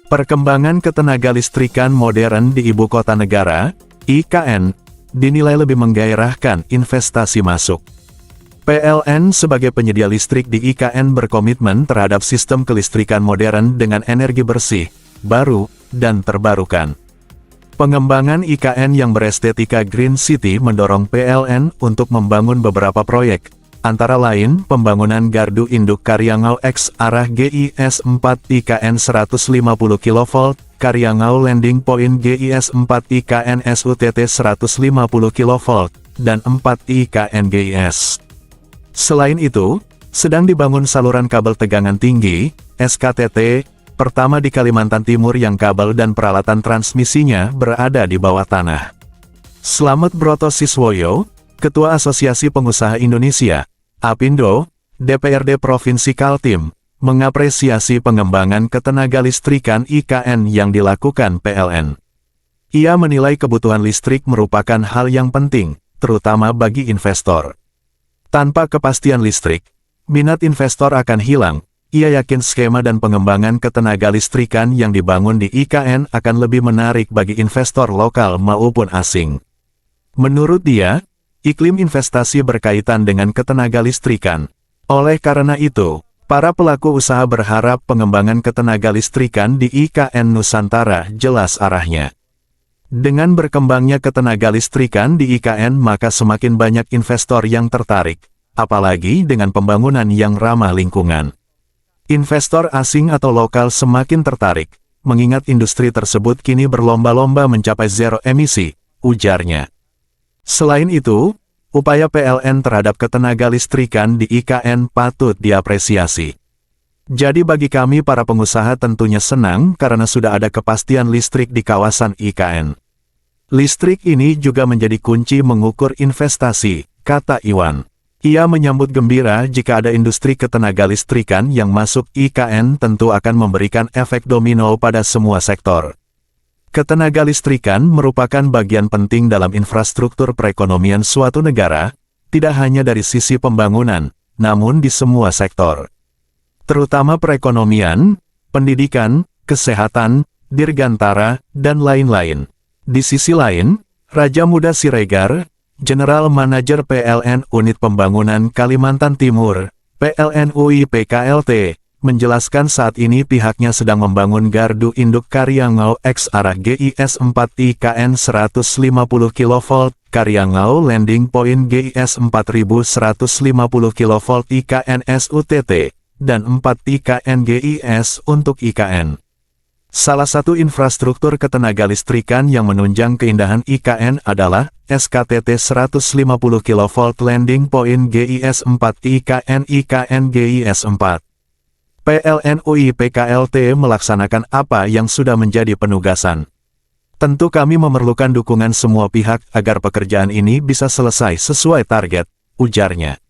Perkembangan ketenagalistrikan modern di ibu kota negara, IKN, dinilai lebih menggairahkan investasi masuk. PLN sebagai penyedia listrik di IKN berkomitmen terhadap sistem kelistrikan modern dengan energi bersih, baru, dan terbarukan. Pengembangan IKN yang berestetika Green City mendorong PLN untuk membangun beberapa proyek, antara lain pembangunan Gardu Induk Karyangau X arah GIS 4 IKN 150 kV, Karyangau Landing Point GIS 4 IKN SUTT 150 kV, dan 4 IKN GIS. Selain itu, sedang dibangun saluran kabel tegangan tinggi, SKTT, pertama di Kalimantan Timur yang kabel dan peralatan transmisinya berada di bawah tanah. Slamet Broto Siswoyo, Ketua Asosiasi Pengusaha Indonesia, APindo, DPRD Provinsi Kaltim, mengapresiasi pengembangan ketenagalistrikan IKN yang dilakukan PLN. Ia menilai kebutuhan listrik merupakan hal yang penting, terutama bagi investor. Tanpa kepastian listrik, minat investor akan hilang. Ia yakin skema dan pengembangan ketenagalistrikan yang dibangun di IKN akan lebih menarik bagi investor lokal maupun asing. Menurut dia, iklim investasi berkaitan dengan ketenagalistrikan. Oleh karena itu, para pelaku usaha berharap pengembangan ketenagalistrikan di IKN Nusantara jelas arahnya. Dengan berkembangnya ketenagalistrikan di IKN maka semakin banyak investor yang tertarik, apalagi dengan pembangunan yang ramah lingkungan. Investor asing atau lokal semakin tertarik, mengingat industri tersebut kini berlomba-lomba mencapai zero emisi, ujarnya. Selain itu, upaya PLN terhadap ketenagalistrikan di IKN patut diapresiasi. Jadi bagi kami para pengusaha tentunya senang karena sudah ada kepastian listrik di kawasan IKN. Listrik ini juga menjadi kunci mengukur investasi, kata Iwan. Ia menyambut gembira jika ada industri ketenagalistrikan yang masuk IKN tentu akan memberikan efek domino pada semua sektor. Ketenagalistrikan merupakan bagian penting dalam infrastruktur perekonomian suatu negara, tidak hanya dari sisi pembangunan, namun di semua sektor. Terutama perekonomian, pendidikan, kesehatan, dirgantara, dan lain-lain. Di sisi lain, Raja Muda Siregar, General Manager PLN Unit Pembangunan Kalimantan Timur, PLN UIPKLT, menjelaskan saat ini pihaknya sedang membangun Gardu Induk Karyangau X arah GIS 4 IKN 150 kV, Karyangau Landing Point GIS 4150 kV IKN SUTT, dan 4 IKN GIS untuk IKN. Salah satu infrastruktur ketenagalistrikan yang menunjang keindahan IKN adalah SKTT 150 kV Landing Point GIS 4 IKN GIS 4. PLN UIPKLT melaksanakan apa yang sudah menjadi penugasan. Tentu kami memerlukan dukungan semua pihak agar pekerjaan ini bisa selesai sesuai target, ujarnya.